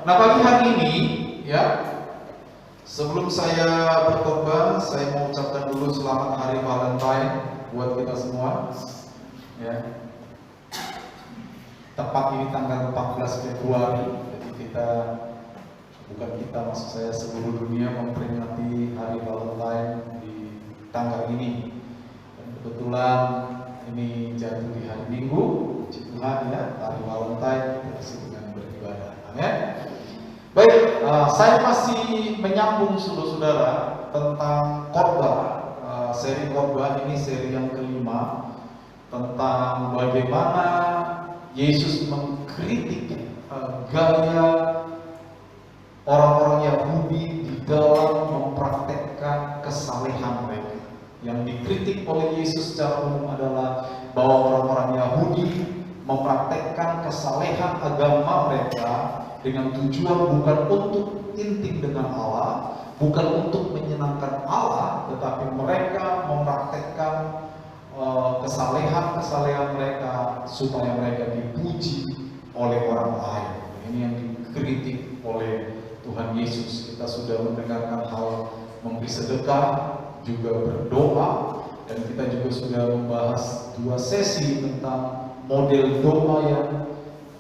Nah, pagi hari ini ya, sebelum saya berkhotbah, saya mau ucapkan dulu selamat Hari Valentine buat kita semua. Ya. Tepat ini tanggal 14 Februari, jadi maksud saya seluruh dunia memperingati Hari Valentine di tanggal ini. Dan kebetulan ini jatuh di hari Minggu, puji Tuhan ya, Hari Valentine kita isi dengan beribadah. Amin. Baik, saya masih menyambung saudara-saudara tentang khotbah. Seri khotbah ini seri yang kelima tentang bagaimana Yesus mengkritik gaya orang-orang Yahudi di dalam mempraktekkan kesalehan mereka. Yang dikritik oleh Yesus secara umum adalah bahwa orang-orang Yahudi mempraktekkan kesalehan agama mereka dengan tujuan bukan untuk intim dengan Allah, bukan untuk menyenangkan Allah, tetapi mereka mempraktekkan kesalehan mereka supaya mereka dipuji oleh orang lain. Ini yang dikritik oleh Tuhan Yesus. Kita sudah mendengarkan hal memberi sedekah, juga berdoa, dan kita juga sudah membahas 2 sesi tentang model doa yang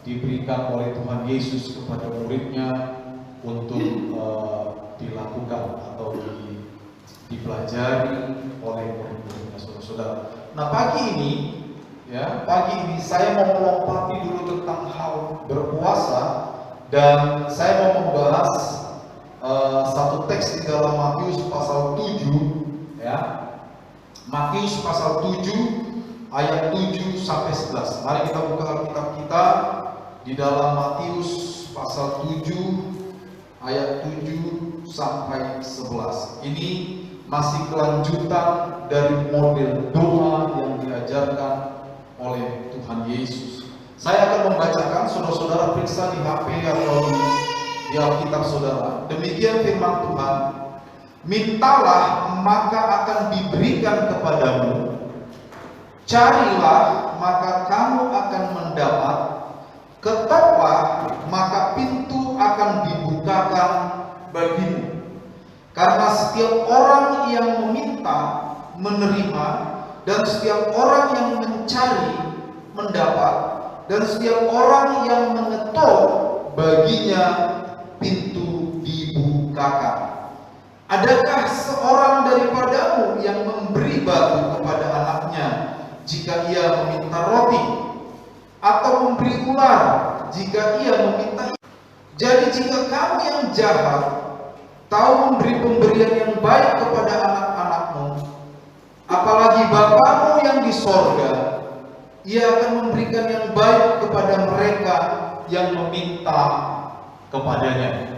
diberikan oleh Tuhan Yesus kepada muridnya untuk dilakukan atau dipelajari oleh murid-muridnya, saudara-saudara. Nah, pagi ini saya mau melompati dulu tentang hal berpuasa, dan saya mau membahas satu teks di dalam Matius pasal 7 ya. Matius pasal 7 ayat 7 sampai 11. Mari kita buka Alkitab kita di dalam Matius pasal 7 ayat 7 sampai 11. Ini masih kelanjutan dari model doa yang diajarkan oleh Tuhan Yesus. Saya akan membacakan, saudara-saudara periksa di HP atau di Alkitab saudara. Demikian firman Tuhan, mintalah maka akan diberikan kepadamu, carilah maka kamu akan mendapat, ketoklah maka pintu akan dibukakan bagimu. Karena setiap orang yang meminta menerima, dan setiap orang yang mencari mendapat, dan setiap orang yang mengetok baginya pintu dibukakan. Adakah seorang daripadamu yang memberi batu kepada anaknya jika ia meminta roti, atau memberi ular jika ia meminta? Jadi jika kamu yang jahat tahu memberi pemberian yang baik kepada anak-anakmu, apalagi Bapamu yang di sorga, Ia akan memberikan yang baik kepada mereka yang meminta kepadanya.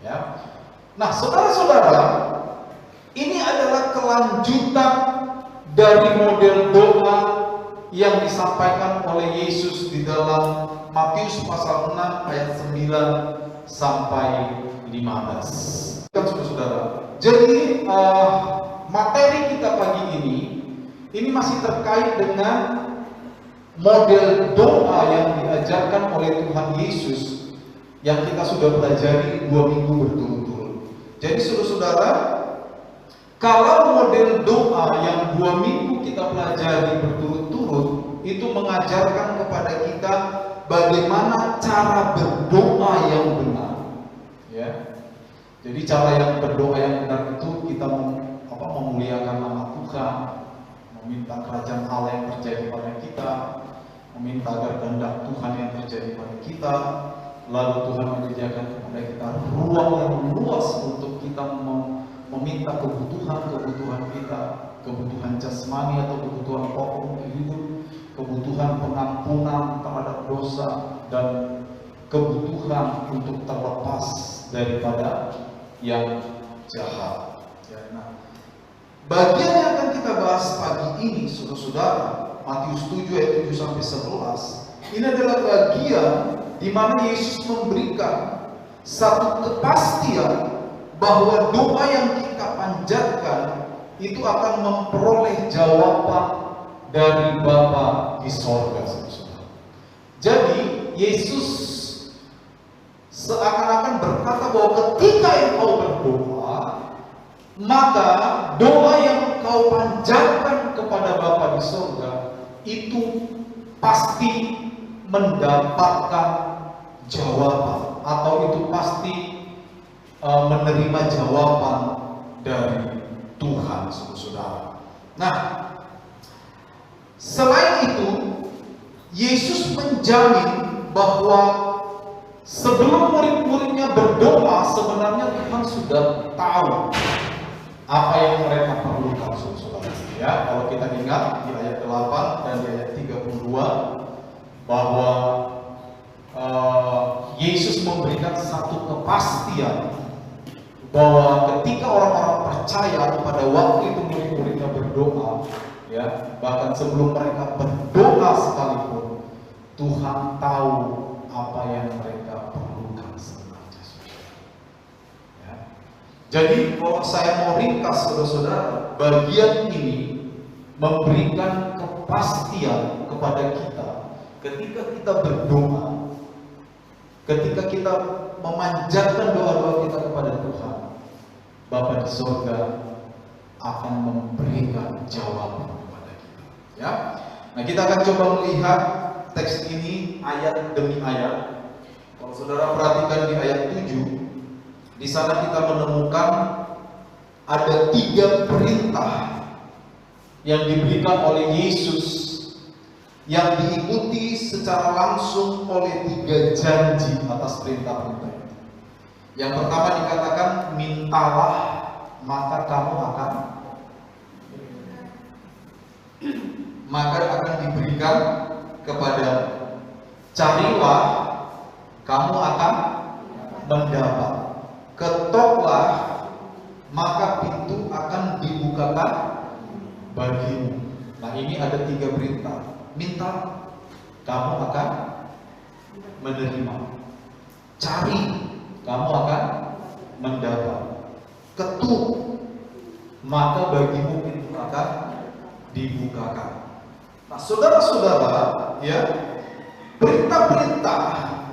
Ya. Nah, saudara-saudara, ini adalah kelanjutan dari model doa yang disampaikan oleh Yesus di dalam Matius pasal 6 ayat 9 sampai 15. Saudara-saudara, jadi materi kita pagi ini masih terkait dengan model doa yang diajarkan oleh Tuhan Yesus yang kita sudah pelajari 2 minggu berturut-turut. Jadi saudara-saudara, kalau model doa yang 2 minggu kita pelajari berturut-turut itu mengajarkan kepada kita bagaimana cara berdoa yang benar, ya. Jadi cara yang berdoa yang benar itu kita memuliakan nama Tuhan, meminta kerajaan Allah yang terjadi pada kita, meminta agar kehendak Tuhan yang terjadi pada kita, lalu Tuhan menyediakan kepada kita ruang yang luas untuk kita meminta kebutuhan kita, kebutuhan jasmani atau kebutuhan pokok hidup, kebutuhan pengampunan terhadap dosa, dan kebutuhan untuk terlepas daripada yang jahat. Ya, nah, bagian yang akan kita bahas pagi ini, saudara-saudara, Matius 7 ayat 7 sampai 11. Ini adalah bagian di mana Yesus memberikan satu kepastian bahwa doa yang kita panjatkan itu akan memperoleh jawaban dari Bapa di sorga, saudara. Jadi Yesus seakan-akan berkata bahwa ketika engkau berdoa, maka doa yang engkau panjatkan kepada Bapa di surga itu pasti mendapatkan jawaban, atau itu pasti menerima jawaban dari Tuhan, saudara. Nah, selain itu, Yesus menjamin bahwa sebelum murid-muridnya berdoa, sebenarnya Tuhan sudah tahu apa yang mereka perlukan, saudara. Ya, kalau kita ingat di ayat 8 dan di ayat 32 bahwa Yesus memberikan satu kepastian bahwa ketika orang-orang percaya, pada waktu itu murid-muridnya berdoa, ya, bahkan sebelum mereka berdoa sekalipun, Tuhan tahu apa yang mereka perlukan sebenarnya. Ya. Jadi kalau saya mau ringkas, saudara-saudara, bagian ini memberikan kepastian kepada kita ketika kita berdoa, ketika kita memanjatkan doa-doa kita kepada Tuhan, Bapa di surga akan memberikan jawaban kepada kita. Ya, nah kita akan coba melihat teks ini ayat demi ayat. Kalau saudara perhatikan di ayat 7, di sana kita menemukan ada 3 perintah yang diberikan oleh Yesus, yang diikuti secara langsung oleh 3 janji atas perintah-perintah itu. Yang pertama dikatakan, mintalah maka kamu akan diberikan kepada, carilah kamu akan mendapat, ketoklah maka pintu akan dibukakan bagimu. Nah, ini ada 3 perintah. Minta, kamu akan menerima. Cari, kamu akan mendapat. Ketuk, maka bagimu pintu akan dibukakan. Nah, saudara-saudara, ya, perintah-perintah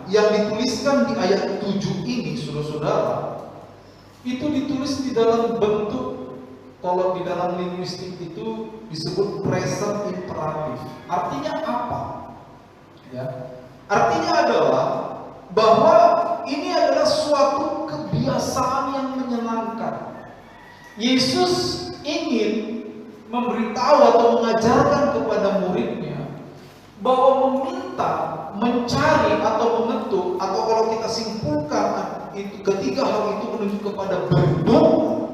yang dituliskan di ayat 7 ini, saudara-saudara, itu ditulis di dalam bentuk, kalau di dalam linguistik itu disebut present imperatif. Artinya apa? Ya, artinya adalah bahwa ini adalah suatu kebiasaan yang menyenangkan. Yesus ingin memberitahu atau mengajarkan kepada muridnya bahwa meminta, mencari atau mengetuk, atau kalau kita simpulkan itu, ketiga hal itu menuju kepada berdoa,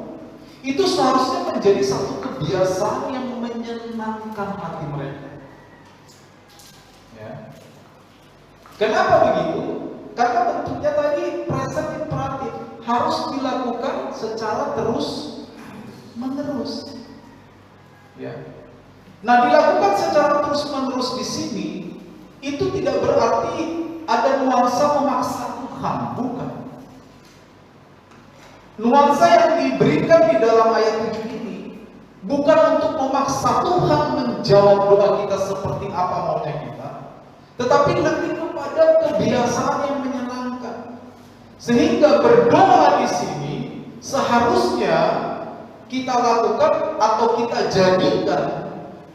itu seharusnya menjadi satu kebiasaan yang menyenangkan hati mereka. Ya. Kenapa begitu? Karena bentuknya tadi present imperatif, harus dilakukan secara terus menerus. Ya. Nah, dilakukan secara terus menerus di sini itu tidak berarti ada nuansa memaksa Tuhan, bukan. Nuansa yang diberikan di dalam ayat 7 ini bukan untuk memaksa Tuhan menjawab doa kita seperti apa maunya kita, tetapi lebih kepada kebiasaan yang menyenangkan. Sehingga berdoa di sini seharusnya kita lakukan atau kita jadikan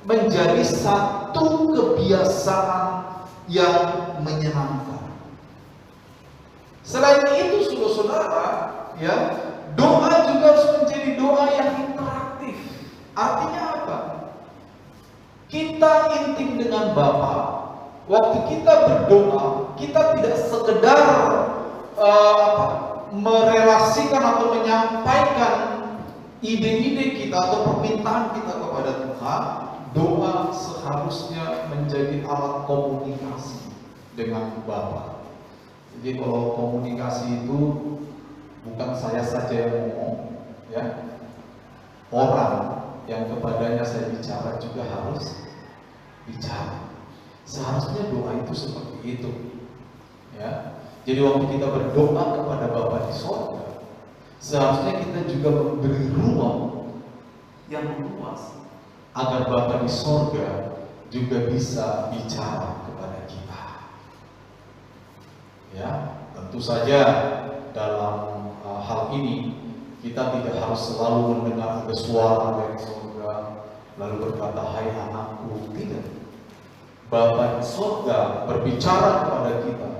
menjadi satu kebiasaan yang menyenangkan. Selain itu, saudara-saudara, ya, doa juga harus menjadi doa yang interaktif. Artinya apa? Kita intim dengan Bapa. Waktu kita berdoa, kita tidak sekedar merelasikan atau menyampaikan ide-ide kita atau permintaan kita kepada Tuhan. Doa seharusnya menjadi alat komunikasi dengan Bapa. Jadi kalau komunikasi itu bukan saya saja yang ngomong, ya, orang yang kepadanya saya bicara juga harus bicara. Seharusnya doa itu seperti itu, ya. Jadi waktu kita berdoa kepada Bapa di sorga, seharusnya kita juga memberi ruang yang luas agar Bapa di sorga juga bisa bicara kepada kita. Ya, tentu saja dalam hal ini kita tidak harus selalu mendengar ada suara dari surga lalu berkata, hai anakku. Tidak. Bapa di surga berbicara kepada kita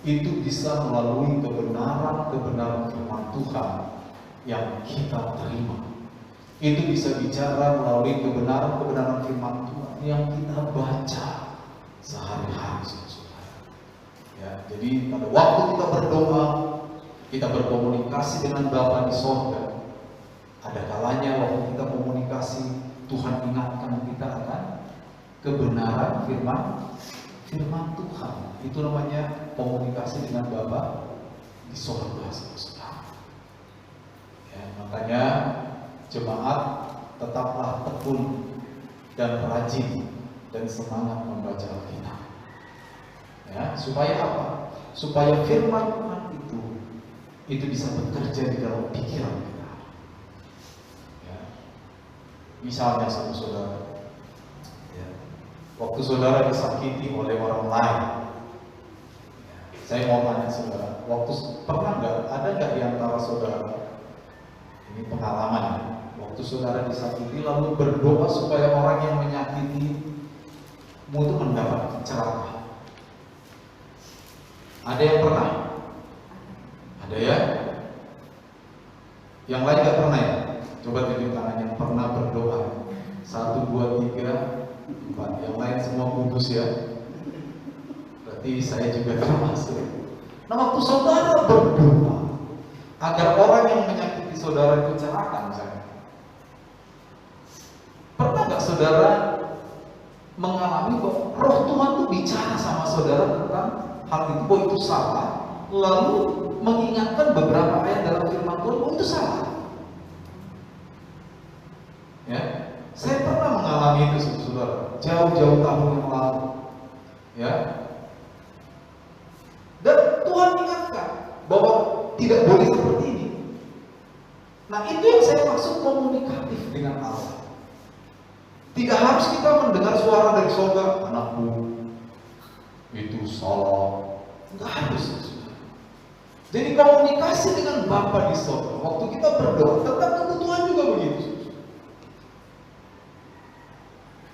itu bisa melalui kebenaran firman Tuhan yang kita terima. Itu bisa bicara melalui kebenaran firman Tuhan yang kita baca sehari-hari, saudara. Ya, jadi pada waktu kita berdoa, kita berkomunikasi dengan Bapa di surga. Ada kalanya waktu kita komunikasi, Tuhan ingatkan kita akan kebenaran firman Tuhan. Itu namanya komunikasi dengan Bapa di surga, saudara. Ya, makanya jemaat tetaplah tekun dan rajin dan semangat membaca Alkitab. Ya, supaya apa? Supaya firman Tuhan itu bisa bekerja di dalam pikiran kita. Ya. Misalnya saudara, ya, waktu saudara disakiti oleh orang lain, ya, saya mau tanya saudara, ada nggak di antara saudara, ini pengalaman, waktu saudara disakiti lalu berdoa supaya orang yang menyakitimu itu mendapat kecelakaan? Ada yang pernah? Ada ya? Yang lain gak pernah ya? Coba tunjuk tangan yang pernah berdoa. 1, 2, 3, 4. Yang lain semua kudus ya. Berarti saya juga termasuk. Nah, waktu saudara berdoa agar orang yang menyakiti saudara itu celaka misalnya, pernah gak saudara mengalami bahwa roh Tuhan itu bicara sama saudara tentang hal itu, bahwa itu salah, lalu mengingatkan beberapa ayat dalam firman Tuhan, oh itu salah. Ya, saya pernah mengalami itu, saudara, jauh-jauh tahun yang lalu. Ya, dan Tuhan ingatkan bahwa tidak boleh seperti ini. Nah, itu yang saya maksud komunikatif dengan Allah. Tidak harus kita mendengar suara dari surga, anakku itu salah. Enggak harus. Jadi komunikasi dengan Bapa di surga, waktu kita berdoa tentang kebutuhan juga begitu.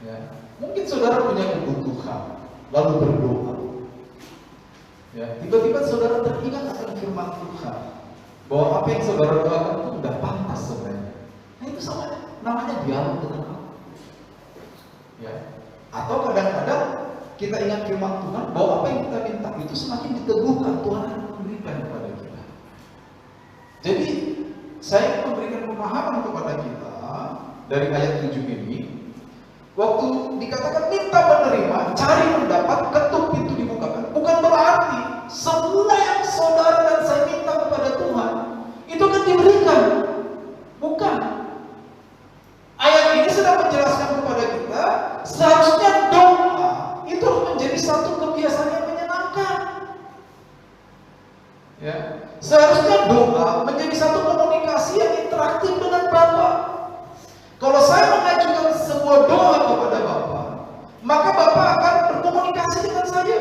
Ya, mungkin saudara punya kebutuhan, lalu berdoa. Ya, tiba-tiba saudara teringat akan firman Tuhan, bahwa apa yang saudara doakan itu sudah pantas sebenarnya. Nah, itu sama, namanya dialog dengan Allah. Ya, atau kadang-kadang kita ingat firman Tuhan bahwa apa yang kita minta itu semakin diteguhkan, Tuhan akan memberikan kepada kita. Jadi saya memberikan pemahaman kepada kita dari ayat 7 ini. Waktu dikatakan minta menerima, cari mendapat, ketuk pintu dibukakan, bukan berarti semua yang saudara dan saya minta kepada Tuhan itu akan diberikan. Bukan. Ayat ini sedang menjelaskan kepada kita seharusnya doa itu menjadi satu kebiasaan yang menyenangkan. Ya, seharusnya doa menjadi satu komunikasi yang interaktif dengan Bapa. Kalau saya mengajukan sebuah doa kepada Bapa, maka Bapa akan berkomunikasi dengan saya.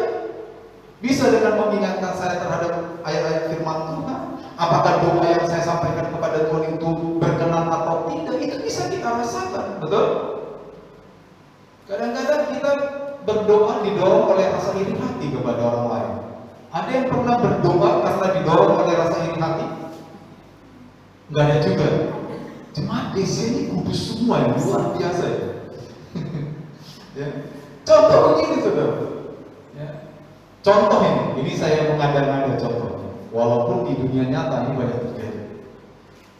Bisa dengan mengingatkan saya terhadap ayat-ayat firman Tuhan. Apakah doa yang saya sampaikan kepada Tuhan itu berkenan atau tidak, itu bisa kita rasakan, betul? Kadang-kadang kita berdoa didorong oleh rasa iri hati kepada orang lain. Ada yang pernah berdoa karena didorong oleh rasa iri hati? Enggak ada juga. Jemaat di sini kudus semua, yang luar biasa ya. Ya. Contoh begini saudara. Ya. Contoh ini saya mengada-ngada contohnya. Walaupun di dunia nyata ini banyak terjadi.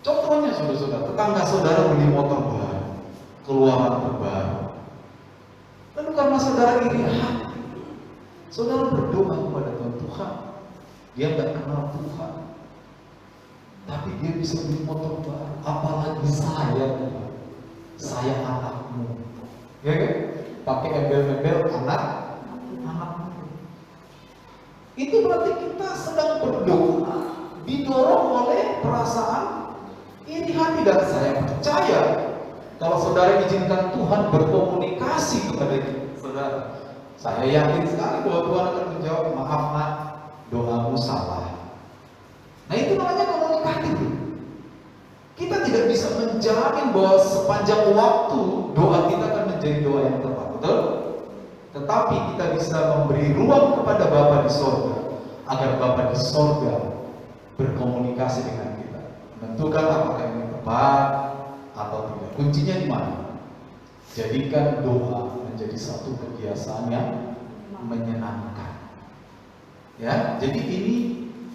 Contohnya saudara-saudara, tetangga saudara beli motor baru, keluaran terbaru. Lalu karena saudara iri hati, saudara berdoa kepada Tuhan. Dia nggak kenal Tuhan, tapi dia bisa beli motor baru. Apalagi saya anakmu, ya kan? Pakai embel-embel anakmu. Itu berarti kita sedang berdoa didorong oleh perasaan iri hati, dan saya percaya kalau saudara izinkan Tuhan berkomunikasi kepada saudara, saya yakin sekali bahwa Tuhan akan menjawab, maaf nak, doamu salah. Nah itu namanya komunikatif. Kita tidak bisa menjamin bahwa sepanjang waktu doa kita akan menjadi doa yang tepat, betul? Tetapi kita bisa memberi ruang kepada Bapa di sorga agar Bapa di sorga berkomunikasi dengan kita, menentukan apakah ini tepat atau tidak. Kuncinya di mana? Jadikan doa menjadi satu kebiasaan yang menyenangkan. Ya, jadi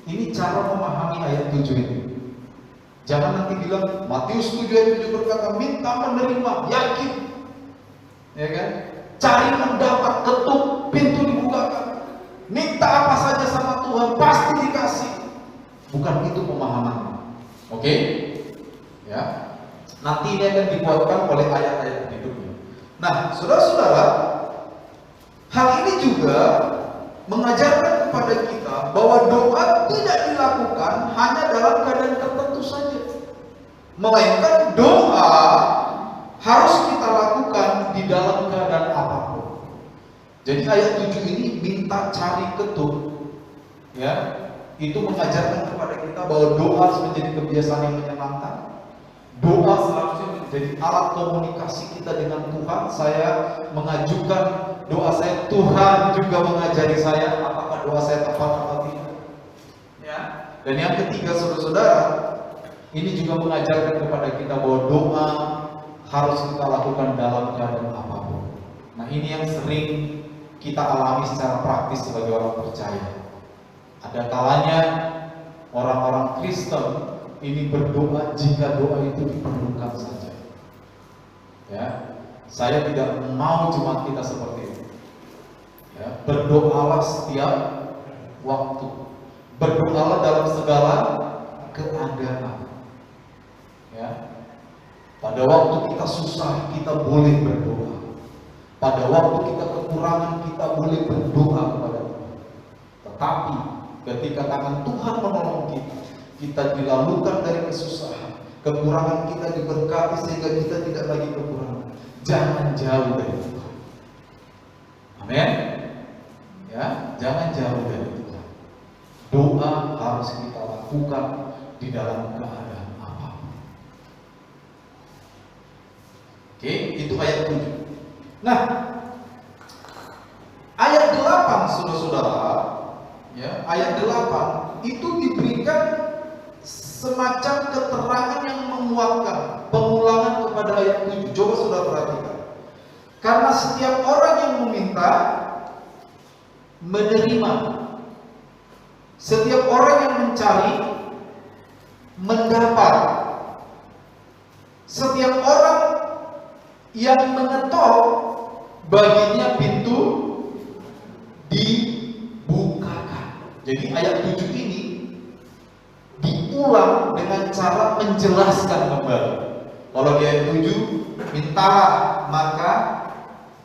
ini cara memahami ayat 7 ini. Jangan nanti bilang Matius 7 ayat 7 berkata minta menerima, yakin, ya kan? Cari mendapat, ketuk pintu dibukakan. Minta apa saja sama Tuhan pasti dikasih. Bukan itu pemahamannya. Oke? Ya. Nanti ini akan dikuatkan oleh ayat-ayat berikutnya. Nah, saudara-saudara, hal ini juga mengajarkan kepada kita bahwa doa tidak dilakukan hanya dalam keadaan tertentu saja, melainkan doa harus kita lakukan di dalam keadaan apapun. Jadi ayat 7 ini minta cari ketuk, ya, itu mengajarkan kepada kita bahwa doa harus menjadi kebiasaan yang menyenangkan. Doa seharusnya menjadi alat komunikasi kita dengan Tuhan. Saya mengajukan doa saya, Tuhan juga mengajari saya apakah doa saya tepat atau tidak. Ya. Dan yang ketiga, saudara-saudara, ini juga mengajarkan kepada kita bahwa doa harus kita lakukan dalam keadaan apapun. Nah, ini yang sering kita alami secara praktis sebagai orang percaya. Ada kalanya orang-orang Kristen ini berdoa jika doa itu diperlukan saja. Ya, saya tidak mau jemaat kita seperti itu. Ya, berdoalah setiap waktu. Berdoalah dalam segala keadaan. Ya. Pada waktu kita susah, kita boleh berdoa. Pada waktu kita kekurangan, kita boleh berdoa kepada Tuhan. Tetapi ketika tangan Tuhan menolong kita dilalukan dari kesusahan, kekurangan kita diberkati sehingga kita tidak lagi kekurangan. Jangan jauh dari Tuhan. Amin. Ya, jangan jauh dari Tuhan. Doa harus kita lakukan di dalam keadaan apapun. Oke, itu ayat 7. Nah, ayat 8, saudara-saudara, ya, ayat 8 itu diberikan semacam keterangan yang menguatkan pengulangan kepada ayat 7. Coba saudara perhatikan. Karena setiap orang yang meminta menerima, setiap orang yang mencari mendapat, setiap orang yang mengetok baginya pintu dibukakan. Jadi ayat 7 ini diulang dengan cara menjelaskan kembali. Kalau di ayat 7, mintalah maka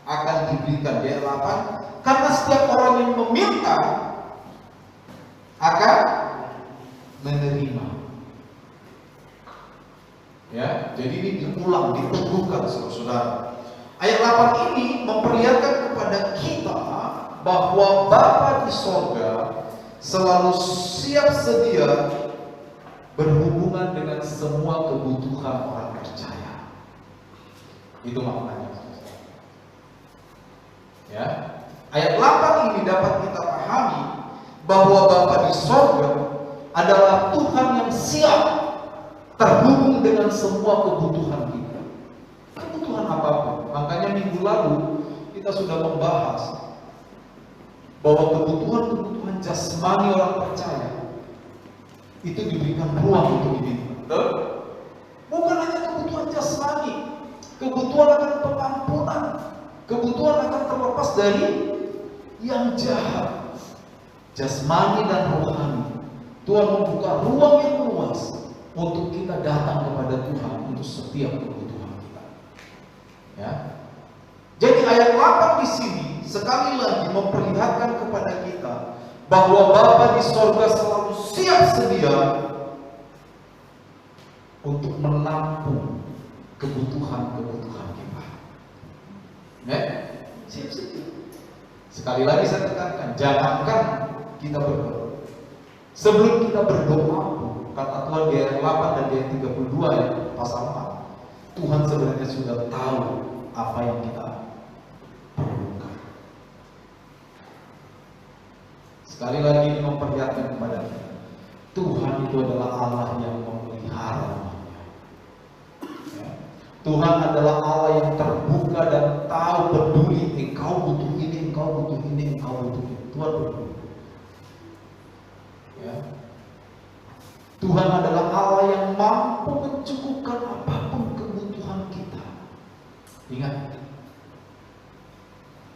akan diberikan. Di ayat 8, karena setiap orang yang meminta akan menerima. Ya, jadi ini diulang, diteguhkan, saudara-saudara. Ayat 8 ini memperlihatkan kepada kita bahwa Bapa di sorga selalu siap sedia berhubungan dengan semua kebutuhan orang percaya. Itu maknanya. Ya, ayat 8 ini dapat kita pahami bahwa Bapa di sorga adalah Tuhan yang siap terhubung dengan semua kebutuhan kita. Kebutuhan apapun. Makanya minggu lalu kita sudah membahas bahwa kebutuhan-kebutuhan jasmani orang percaya itu diberikan ruang untuk diminta. Bukan hanya kebutuhan jasmani, kebutuhan akan pengampunan, kebutuhan akan terlepas dari yang jahat, jasmani dan rohani. Tuhan membuka ruang yang luas untuk kita datang kepada Tuhan untuk setiap kebutuhan kita. Ya. Jadi ayat 8 di sini sekali lagi memperlihatkan kepada kita bahwa Bapa di sorga selalu siap sedia untuk menampung kebutuhan-kebutuhan kita. Ya, siap sedia. Sekali lagi saya tekankan, jangankan kita berdoa, Sebelum kita berdoa, kata Tuhan di ayat 8 dan di ayat 32 ya, pasal 4, Tuhan sebenarnya sudah tahu apa yang kita perlukan. Sekali lagi memperlihatkan kepada kita, Tuhan itu adalah Allah yang memelihara. Tuhan adalah Allah yang terbuka dan tahu, peduli. Engkau butuh ini, engkau butuh ini, engkau butuh ini. Tuhan peduli. Ya. Tuhan adalah Allah yang mampu mencukupkan apapun kebutuhan kita. Ingat.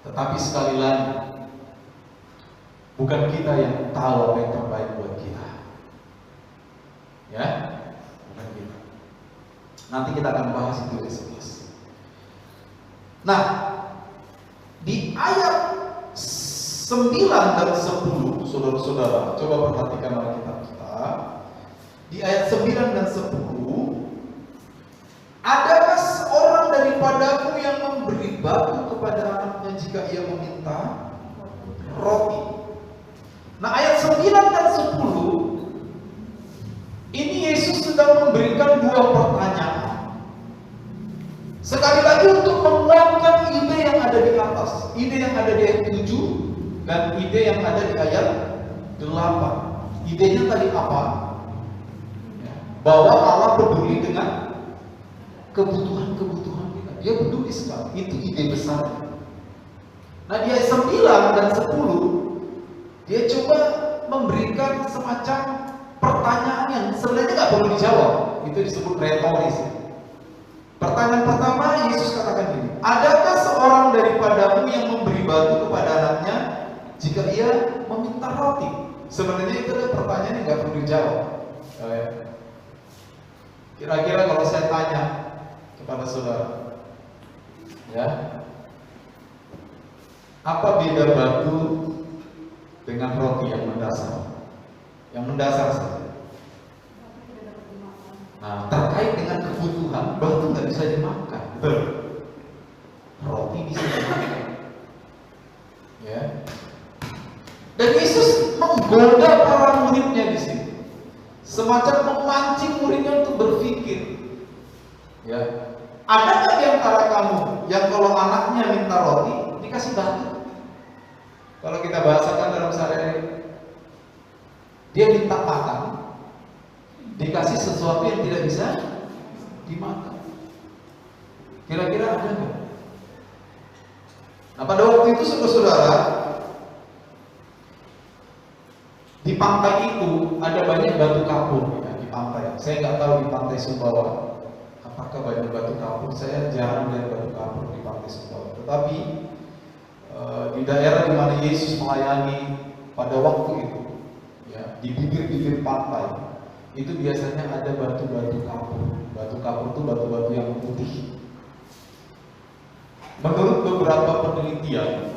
Tetapi sekali lagi, bukan kita yang tahu apa yang terbaik buat kita. Ya, bukan kita. Nanti kita akan bahas itu di 11. Nah, di ayat 9 dan 10, saudara-saudara, coba perhatikan Alkitab kita. Di ayat 9 dan 10, adakah seorang daripadamu yang memberi batu kepada anaknya jika ia meminta roti? Nah, ayat 9 dan 10 ini Yesus sedang memberikan dua pertanyaan. Sekali lagi untuk menguatkan ide yang ada di atas, ide yang ada di ayat 7 dan ide yang ada di ayat 8. Idenya tadi apa? Bahwa Allah peduli dengan kebutuhan-kebutuhan kita. Dia peduli sekali. Itu ide besar. Nah, di ayat 9 dan 10 dia coba memberikan semacam pertanyaan yang sebenarnya nggak perlu dijawab. Itu disebut retoris. Pertanyaan pertama, Yesus katakan gini, adakah seorang daripadamu yang memberi batu kepada anaknya jika ia meminta roti? Sebenarnya itu adalah pertanyaan yang nggak perlu dijawab. Kira-kira kalau saya tanya kepada saudara, ya, apa beda batu dengan roti yang mendasar? Yang mendasar saja. Nah, terkait dengan kebutuhan, batu nggak bisa dimakan, roti bisa dimakan. Ya. Dan Yesus menggoda para muridnya di sini, semacam memancing muridnya untuk berpikir. Ya, ada nggak di antara kamu yang kalau anaknya minta roti dikasih batu? Kalau kita bahasakan dalam sehari-hari, dia minta makan, dikasih sesuatu yang tidak bisa dimakan. Kira-kira ada nggak? Nah, pada waktu itu saudara-saudara, di pantai itu ada banyak batu kapur ya, di pantai. Saya nggak tahu di pantai Sumbawa apakah banyak batu kapur. Saya jarang lihat batu kapur di pantai Sumbawa. Tetapi di daerah di mana Yesus melayani pada waktu itu, ya, di bibir-bibir pantai itu biasanya ada batu-batu kapur. Batu kapur itu batu-batu yang putih. Menurut beberapa penelitian,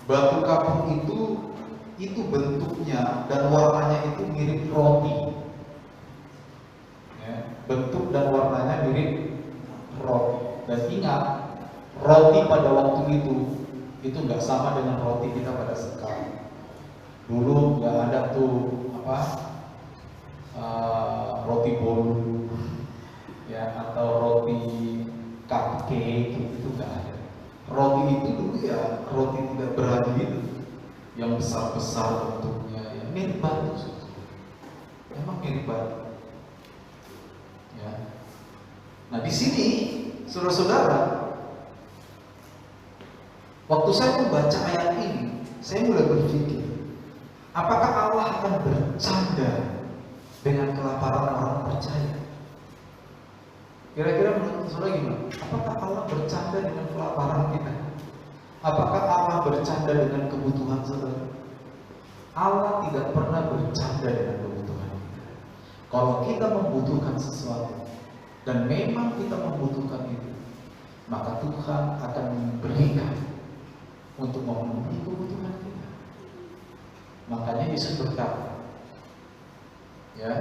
batu kapur itu bentuknya dan warnanya itu mirip roti. Ya, bentuk dan warnanya mirip roti. Dan ingat, roti pada waktu itu nggak sama dengan roti kita pada sekarang. Dulu nggak ada tuh roti bolu, ya, atau roti cupcake, itu nggak ada. Roti itu dulu ya roti tidak beradi itu, yang besar-besar bentuknya, ya, mirip batu. Memang mirip batu. Ya. Nah, di sini saudara-saudara, waktu saya membaca ayat ini, saya mulai berpikir, apakah Allah akan bercanda dengan kelaparan orang percaya? Kira-kira menurut saudara gimana? Apakah Allah bercanda dengan kelaparan kita? Apakah Allah bercanda dengan kebutuhan saudara? Allah tidak pernah bercanda dengan kebutuhan kita. Kalau kita membutuhkan sesuatu, dan memang kita membutuhkan itu, maka Tuhan akan memberikan untuk memenuhi kebutuhan kita. Makanya Yesus berkata, ya,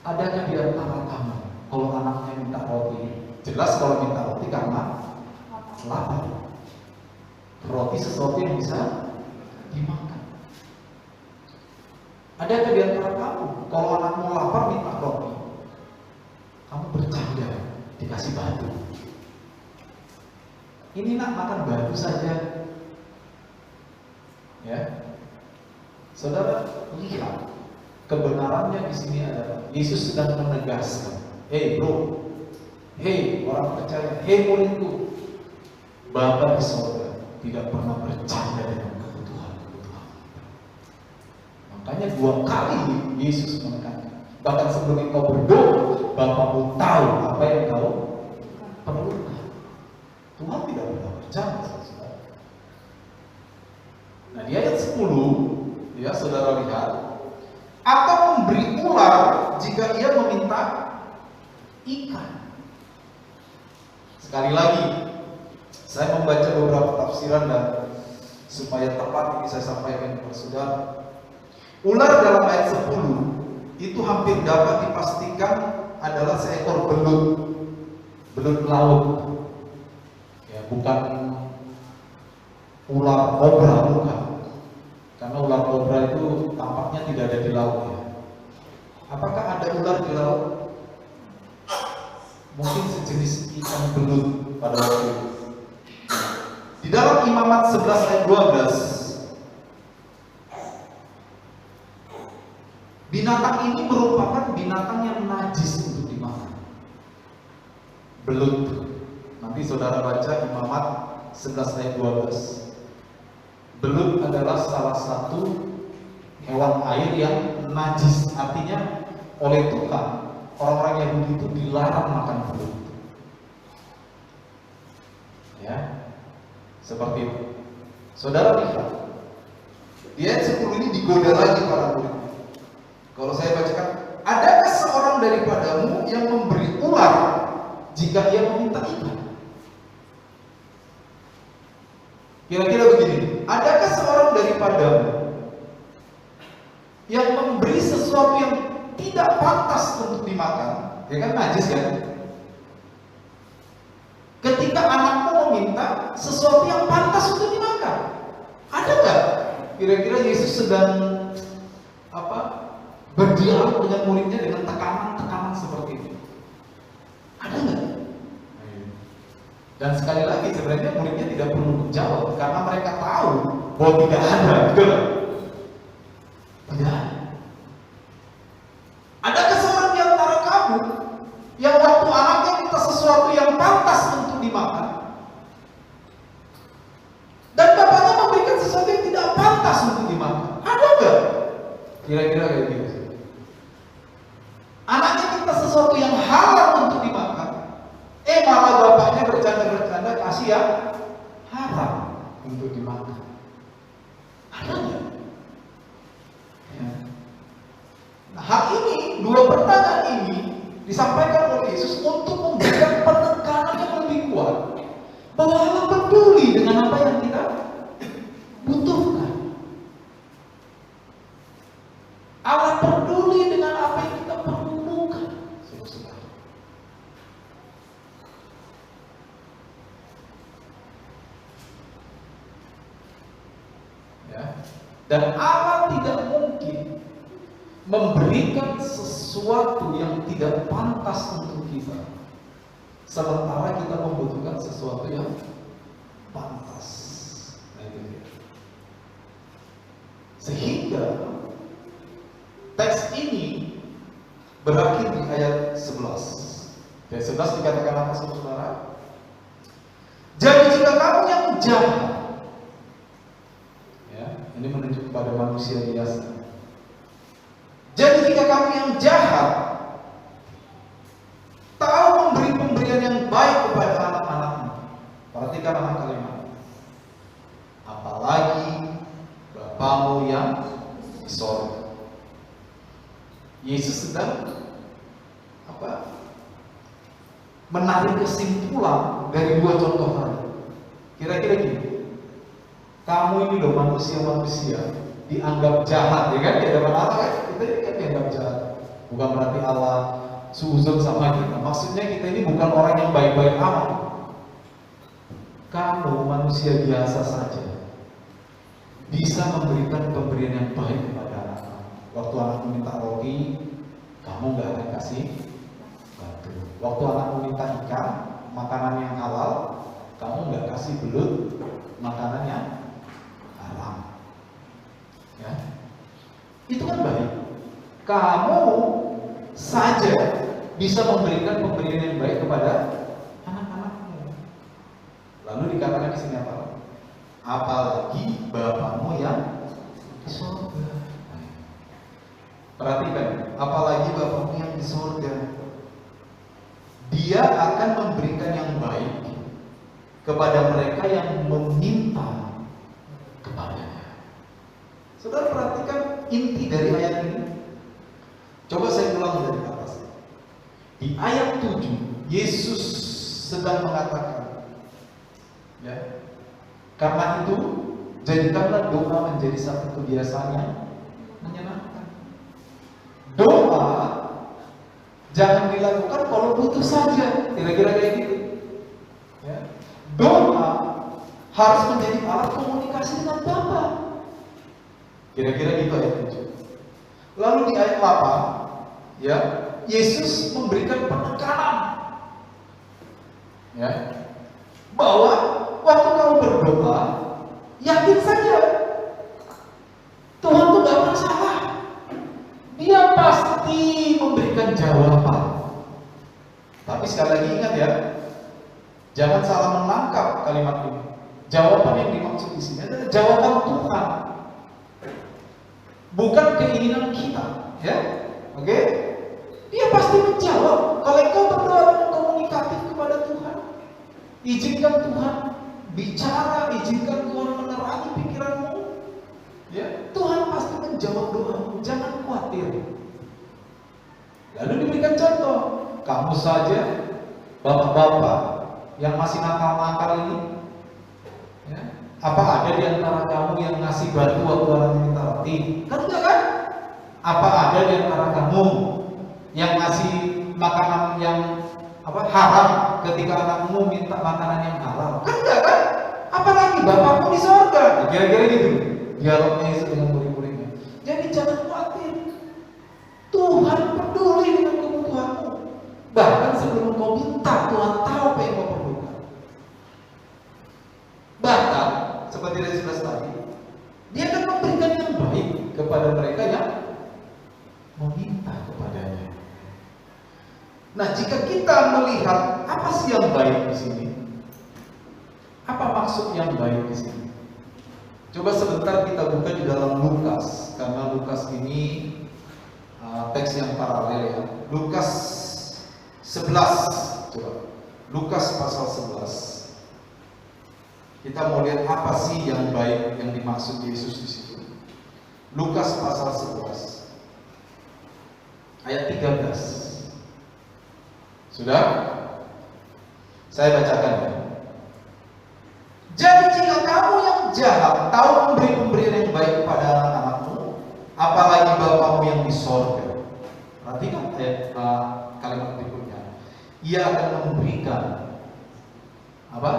adakah di antara kamu kalau anaknya minta roti? Jelas kalau minta roti karena lapar. Roti sesuatu yang bisa dimakan. Ada di antara kamu, kalau anakmu lapar minta roti, kamu bercanda dikasih batu. Ini nak makan batu saja. Ya, saudara lihat kebenarannya di sini adalah Yesus sedang menegaskan, hei bro, hei orang percaya, hei muridku, Bapa di surga tidak pernah bercanda dengan kebutuhan-kebutuhan. Makanya 2 kali Yesus menekankan, bahkan sebelum engkau berdoa, Bapamu tahu apa yang kau perlukan. Tuhan tidak pernah bercanda. Nah di ayat 10, ya saudara lihat, atau memberi ular jika ia meminta ikan. Sekali lagi, saya membaca beberapa tafsiran dan supaya tepat ini saya sampaikan kepada saudara. Ular dalam ayat 10 itu hampir dapat dipastikan adalah seekor belut laut. Ya, bukan ular kobra, bukan. Karena ular kobra itu tampaknya tidak ada di laut ya. Apakah ada ular di laut? Mungkin sejenis ikan belut pada waktu itu. Di dalam Imamat 11 ayat 12, binatang ini merupakan binatang yang najis untuk dimakan. Belut. Nanti saudara baca Imamat 11 ayat 12. Belut adalah salah satu hewan air yang najis, artinya oleh Tuhan orang-orang Yahudi itu dilarang makan belut. Ya, seperti itu. Saudara lihat, di ayat 10 ini digoda lagi para murid. Kalau saya bacakan, adakah seorang daripadamu yang memberi ular jika ia meminta ikan? Kira-kira begini, adakah seorang daripadamu yang memberi sesuatu yang tidak pantas untuk dimakan? Ya kan najis kan? Ketika anakmu meminta sesuatu yang pantas untuk dimakan, ada nggak? Kira-kira Yesus sedang berdialog dengan muridnya dengan tekanan-tekanan seperti itu? Ada nggak? Dan sekali lagi sebenarnya muridnya tidak perlu menjawab karena mereka tahu bahwa tidak ada, betul? Tidak ada. Adakah seorang di antara kamu yang waktu anaknya minta sesuatu yang pantas untuk dimakan, dan bapaknya memberikan sesuatu yang tidak pantas untuk dimakan? Ada nggak? Kira-kira kayak gitu. Anaknya minta sesuatu yang halal untuk dimakan, malah bapaknya bercanda-bercanda kasih yang haram untuk dimakan. Ada nggak? Ya. Nah, hal ini, 2 pertanyaan ini disampaikan oleh Yesus untuk memberikan penekanan yang lebih kuat bahwa Allah peduli dengan apa yang kita butuhkan. Allah peduli dengan apa yang kita perlukan. Ya. Dan Allah tidak mungkin memberikan sesuatu yang tidak pantas untuk kita, sementara kita membutuhkan sesuatu yang pantas. Nah, itu dia. Sehingga teks ini berakhir di ayat 11. Ayat 11 dikatakan apa saudara? Jadi jika kamu yang jahat, ya, ini menunjuk kepada manusia biasa. Jadi jika kamu yang jahat tahu memberi pemberian yang baik kepada anak-anakmu, perhatikan anak kalimat, apalagi Bapamu yang di sorga. Yesus sedang menarik kesimpulan dari 2 contoh tadi. Kira-kira gini, kamu ini loh manusia-manusia dianggap jahat, ya kan? Di hadapan Allah kan? Kita ini kan dianggap jahat. Bukan berarti Allah suuzon sama kita. Maksudnya kita ini bukan orang yang baik-baik amat. Kamu manusia biasa saja bisa memberikan pemberian yang baik kepada anak-anak. Waktu anakmu minta roti, kamu nggak akan kasih batu. Waktu anakmu minta ikan, makanan yang halal, kamu nggak kasih belut, makanan yang haram. Ya, itu kan baik. Kamu saja bisa memberikan pemberian yang baik kepada anak-anakmu. Lalu dikatakan di sini apa? Apalagi Bapamu yang di surga. Perhatikan, apalagi Bapamu yang di surga. Dia akan memberikan yang baik kepada mereka yang meminta kepadanya. Saudara perhatikan inti dari ayat ini. Coba saya ulang dari atas. Di ayat 7, Yesus sedang mengatakan, ya, karena itu jadikanlah doa menjadi satu kebiasaan yang menyenangkan. Doa jangan dilakukan kalau butuh saja, kira-kira kayak gitu. Ya. Doa harus menjadi alat komunikasi dengan Bapa. Kira-kira gitu ayat 7. Lalu di ayat 8, ya, Yesus memberikan penekanan, ya, bahwa waktu kamu berdoa, yakin saja Tuhan itu gak masalah. Dia pasti memberikan jawaban. Tapi sekali lagi ingat ya, jangan salah menangkap kalimat ini. Jawaban yang dimaksud di sini adalah jawaban Tuhan, bukan keinginan kita. Ya, oke? Dia pasti menjawab. Kalau engkau berdoa dengan komunikatif kepada Tuhan, izinkan Tuhan bicara, izinkan Tuhan menerangi pikiranmu. Ya, Tuhan pasti menjawab doamu, jangan khawatir. Lalu diberikan contoh, kamu saja, bapak-bapak yang masih nakal-nakal ini, ya, apa ada di antara kamu yang ngasih batu waktu orang minta roti? Kan enggak kan? Apa ada di antara kamu yang ngasih makanan yang haram ketika anakmu minta makanan yang halal? Kan enggak kan? Apalagi Bapakmu di surga. Kira-kira gitu dialognya Yesus dengan murid-muridnya. Jadi jangan khawatir, Tuhan peduli dengan kebutuhanmu. Bahkan sebelum kau minta, Tuhan tahu apa yang kau perlukan. Bahkan seperti dari 11 tadi, Dia akan memberikan yang baik kepada mereka yang meminta kepadanya. Nah, jika kita melihat apa sih yang baik di sini, apa maksud yang baik di sini? Coba sebentar kita buka di dalam Lukas, karena Lukas ini teks yang paralel ya. Lukas 11, coba. Lukas pasal 11. Kita mau lihat apa sih yang baik yang dimaksud Yesus di situ. Lukas pasal 11 ayat 13. Sudah? Saya bacakan ya. Jadi jika kamu yang jahat tahu memberi pemberian yang baik kepada anak-anakmu, apalagi Bapamu yang di sorga. Perhatikan kalimat berikutnya. Ia akan memberikan apa?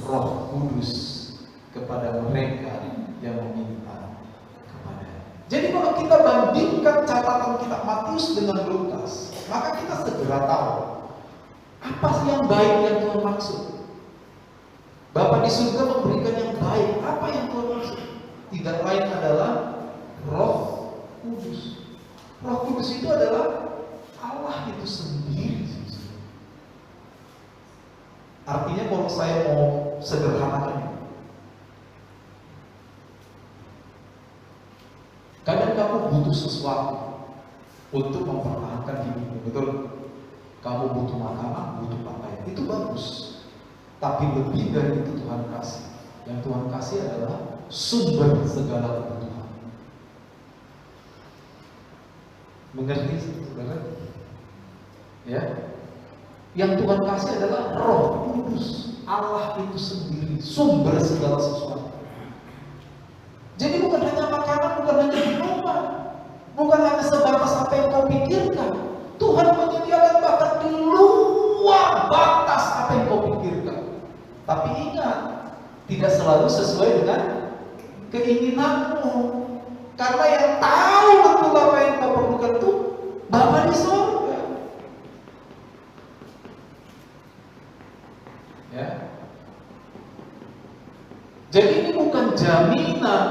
Roh Kudus kepada mereka yang meminta kepada. Jadi kalau kita bandingkan catatan kitab Matius dengan Lukas, maka kita segera tahu apa sih yang baik yang Tuhan maksud. Bapa di surga memberikan yang baik. Apa yang Tuhan maksud? Tidak lain adalah Roh Kudus. Roh Kudus itu adalah Allah itu sendiri. Artinya kalau saya mau sederhanakan, kadang kamu butuh sesuatu untuk mempertahankan hidupmu, betul? Kamu butuh makanan, butuh pakaian, itu bagus. Tapi lebih dari itu Tuhan kasih. Yang Tuhan kasih adalah sumber segala kebutuhan. Mengerti saudara? Ya. Yang Tuhan kasih adalah Roh Kudus, Allah itu sendiri, sumber segala sesuatu. Jadi bukan hanya makanan, bukan hanya minuman, bukan hanya sebatas apa yang kau pikirkan. Tuhan menyediakan bahkan di luar batas apa yang kau pikirkan. Tapi ingat, tidak selalu sesuai dengan keinginanmu. Karena yang tahu betul apa yang kau perlukan itu Bapa di surga. Ya. Jadi ini bukan jaminan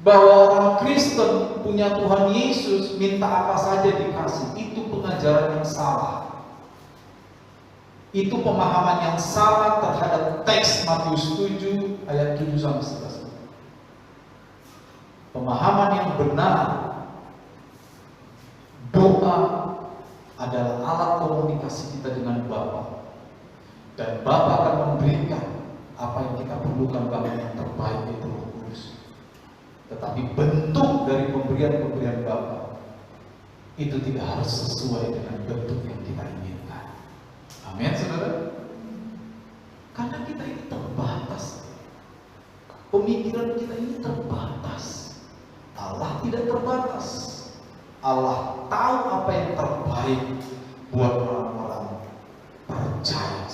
bahwa orang Kristen punya Tuhan Yesus minta apa saja dikasih. Itu pengajaran yang salah. Itu pemahaman yang salah terhadap teks Matius 7 ayat 7 sampai 11. Pemahaman yang benar, doa adalah alat komunikasi kita dengan Bapa, dan Bapa akan memberikan apa yang kita perlukan, bahkan yang terbaik itu Roh Kudus. Tetapi bentuk dari pemberian Bapa itu tidak harus sesuai dengan bentuk yang kita inginkan. Amin, saudara. Karena kita ini terbatas, pemikiran kita ini terbatas. Allah tidak terbatas. Allah tahu apa yang terbaik buat orang-orang percaya.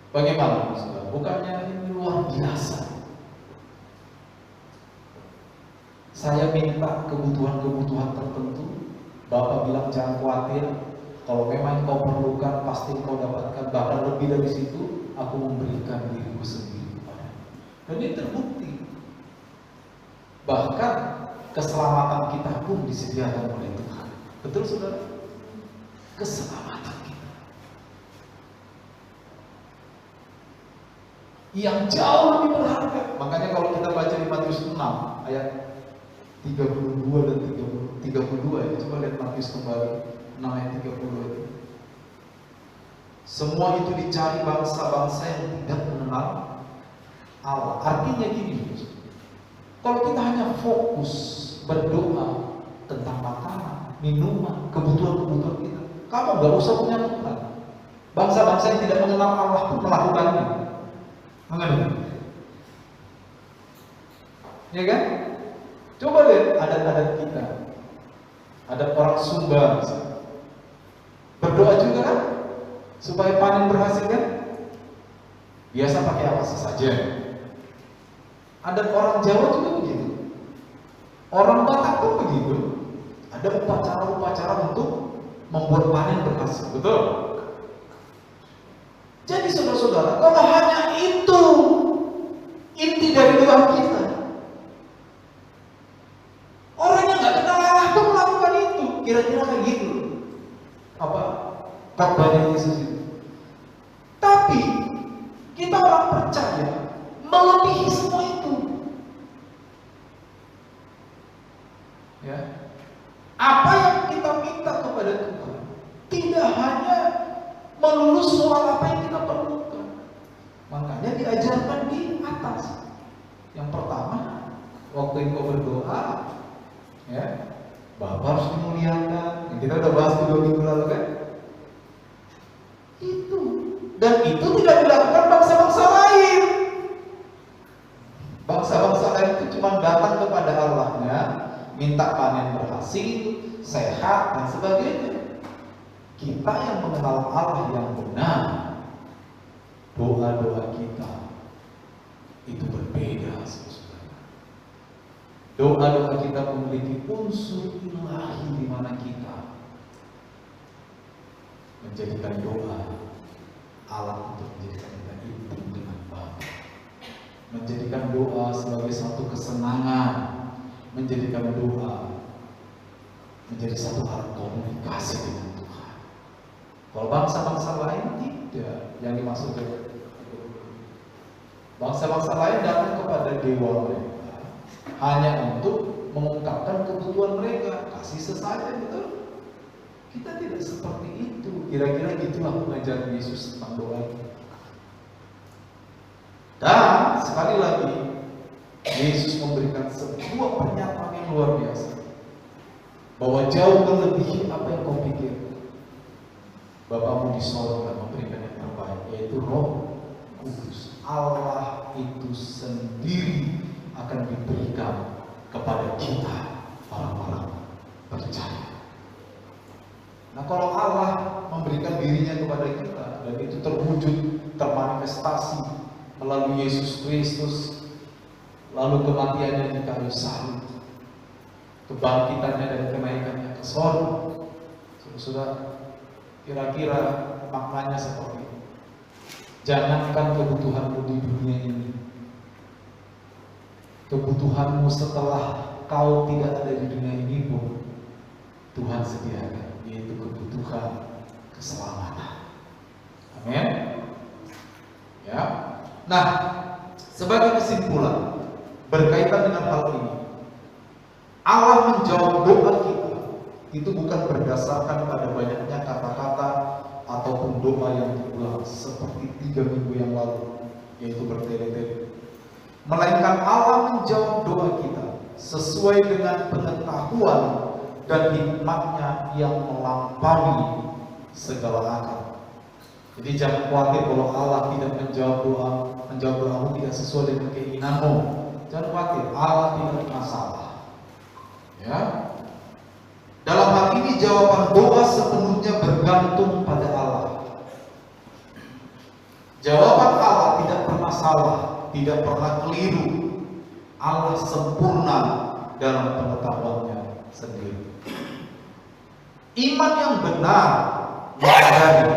Bagaimana, saudara? Bukannya ini luar biasa? Saya minta kebutuhan-kebutuhan tertentu, Bapak bilang jangan khawatir. Kalau memang kau perlukan, pasti kau dapatkan. Bahkan lebih dari situ, aku memberikan diriku sendiri kepada. Dan ini terbukti. Bahkan keselamatan kita pun disediakan oleh Tuhan. Betul, saudara? Keselamatan yang jauh lebih berharga. Makanya kalau kita baca di Matius 6 ayat 32 dan 32 ya, coba lihat Matius kembali 6 ayat 30 itu. Semua itu dicari bangsa-bangsa yang tidak mengenal Allah. Artinya gini, kalau kita hanya fokus berdoa tentang makanan, minuman, kebutuhan-kebutuhan kita, kamu gak usah punya Tuhan. Bangsa-bangsa yang tidak mengenal Allah pun melakukannya. Mengerti? Ya kan? Coba lihat adat-adat kita. Ada orang Sumba berdoa juga kan? Supaya panen berhasil kan? Biasa pakai apa saja. Ada orang Jawa juga begitu. Orang Batak pun begitu. Ada upacara-upacara untuk membuat panen berhasil. Betul? Jadi saudara-saudara, kalau hanya itu inti dari doa kita, orang yang nggak kenal Allah pun melakukan itu. Kira-kira kayak gitu apa khotbahnya Yesus itu. Tapi kita orang percaya melebihi semua itu. Ya, apa yang kita minta kepada Tuhan tidak hanya melulu soal apa yang kita perlukan. Makanya diajarkan di atas. Yang pertama, waktu engkau berdoa, ya, Bapa harus dimuliakan. Yang kita udah bahas 2 minggu lalu kan? Itu. Dan itu tidak dilakukan bangsa-bangsa lain. Bangsa-bangsa lain itu cuma datang kepada Allahnya, minta panen berhasil, sehat dan sebagainya. Kita yang mengenal Allah yang benar, doa-doa kita itu berbeda, saudara. Doa-doa kita memiliki unsur ilahi di mana kita menjadikan doa alat untuk menjadikan kita intim dengan Bapa, menjadikan doa sebagai satu kesenangan, menjadikan doa menjadi satu alat komunikasi dengan Tuhan. Kalau bangsa-bangsa lain tidak, yang dimaksud bangsa-bangsa lain datang kepada dewa mereka hanya untuk mengungkapkan kebutuhan mereka, kasih sesajen, betul? Kita tidak seperti itu. Kira-kira itulah pengajaran Yesus tentang doa. Dan sekali lagi Yesus memberikan sebuah pernyataan yang luar biasa, bahwa jauh melebihi apa yang kau pikir. Bapamu di sorga memberikan yang terbaik, yaitu Roh Kudus. Allah itu sendiri akan diberikan kepada kita, orang-orang percaya. Nah, kalau Allah memberikan dirinya kepada kita dan itu terwujud, termanifestasi melalui Yesus Kristus, lalu kematiannya di kayu salib, kebangkitannya dan kenaikannya ke sorga. Saudara, kira-kira maknanya seperti ini. Jangankan kebutuhanmu di dunia ini, kebutuhanmu setelah kau tidak ada di dunia ini pun Tuhan sediakan, yaitu kebutuhan keselamatan. Amin. Ya. Nah, sebagai kesimpulan berkaitan dengan hal ini, Allah menjawab doa kita itu bukan berdasarkan pada banyaknya kata-kata ataupun doa yang terulang seperti 3 minggu yang lalu, yaitu bertele-tele. Melainkan Allah menjawab doa kita sesuai dengan pengetahuan dan hikmatnya yang melampaui segala akal. Jadi jangan khawatir kalau Allah tidak menjawab doamu tidak sesuai dengan keinginanmu. Jangan khawatir, Allah tidak masalah. Ya. Dalam hal ini jawaban doa sepenuhnya bergantung pada Allah. Jawaban Allah tidak pernah salah, tidak pernah keliru. Allah sempurna dalam pengetahuannya sendiri. Iman yang benar menyadari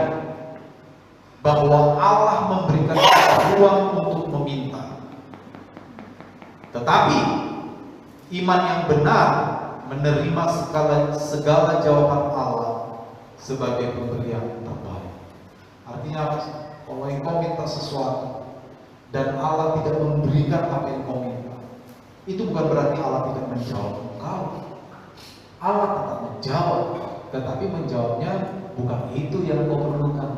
bahwa Allah memberikan ruang untuk meminta. Tetapi iman yang benar menerima segala jawaban Allah sebagai pemberian terbaik. Artinya apa? Kalau engkau minta sesuatu dan Allah tidak memberikan apa yang kau minta, itu bukan berarti Allah tidak menjawab engkau. Allah tetap menjawab, tetapi menjawabnya bukan itu yang kau perlukan.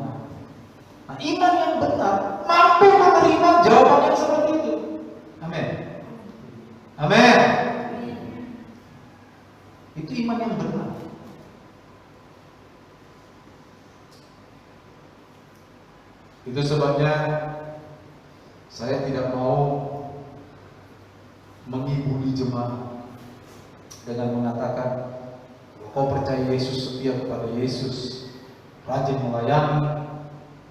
Nah, iman yang benar mampu menerima jawaban yang seperti itu. Amin. Amin. Itu iman yang benar. Itu sebabnya saya tidak mau mengibuli jemaat dengan mengatakan, kau percaya Yesus, setia kepada Yesus, rajin melayani,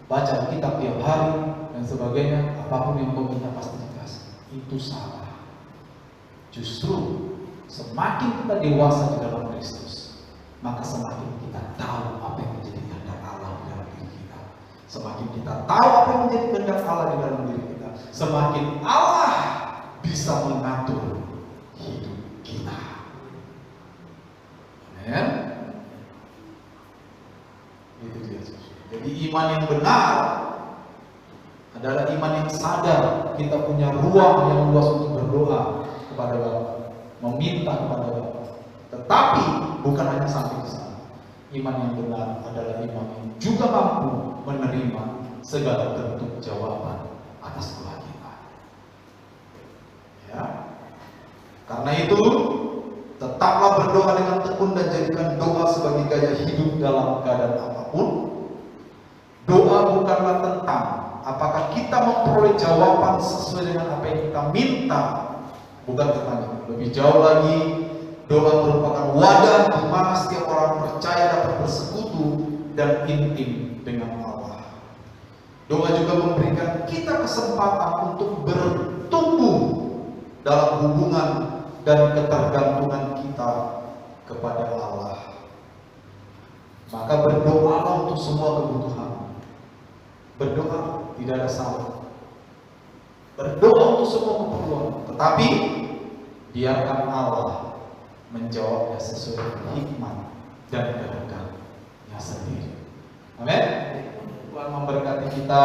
baca kitab tiap hari dan sebagainya, apapun yang kau minta pasti dikasih. Itu salah. Justru semakin kita dewasa di dalam Kristus, maka semakin kita tahu apa yang menjadi kehendak Allah di dalam diri kita. Semakin kita tahu apa yang menjadi kehendak Allah di dalam diri kita, semakin Allah bisa mengatur hidup kita. Amen. Itu dia. Jadi iman yang benar adalah iman yang sadar kita punya ruang yang luas untuk berdoa kepada Bapa, meminta kepada Bapa. Tetapi bukan hanya sampai ke sana. Iman yang benar adalah iman yang juga mampu menerima segala bentuk jawaban atas doa kita. Ya. Karena itu tetaplah berdoa dengan tekun dan jadikan doa sebagai gaya hidup dalam keadaan apapun. Doa bukanlah tentang apakah kita memperoleh jawaban sesuai dengan apa yang kita minta. Bukan tentang itu. Lebih jauh lagi, doa merupakan wadah di mana setiap orang percaya dapat bersekutu dan intim dengan Allah. Doa juga memberikan kita kesempatan untuk bertumbuh dalam hubungan dan ketergantungan kita kepada Allah. Maka berdoalah untuk semua kebutuhan. Berdoa tidak ada salah. Berdoa untuk semua keperluan, tetapi biarkan Allah menjawabnya sesuai hikmat dan kehendaknya sendiri. Amin. Tuhan memberkati kita.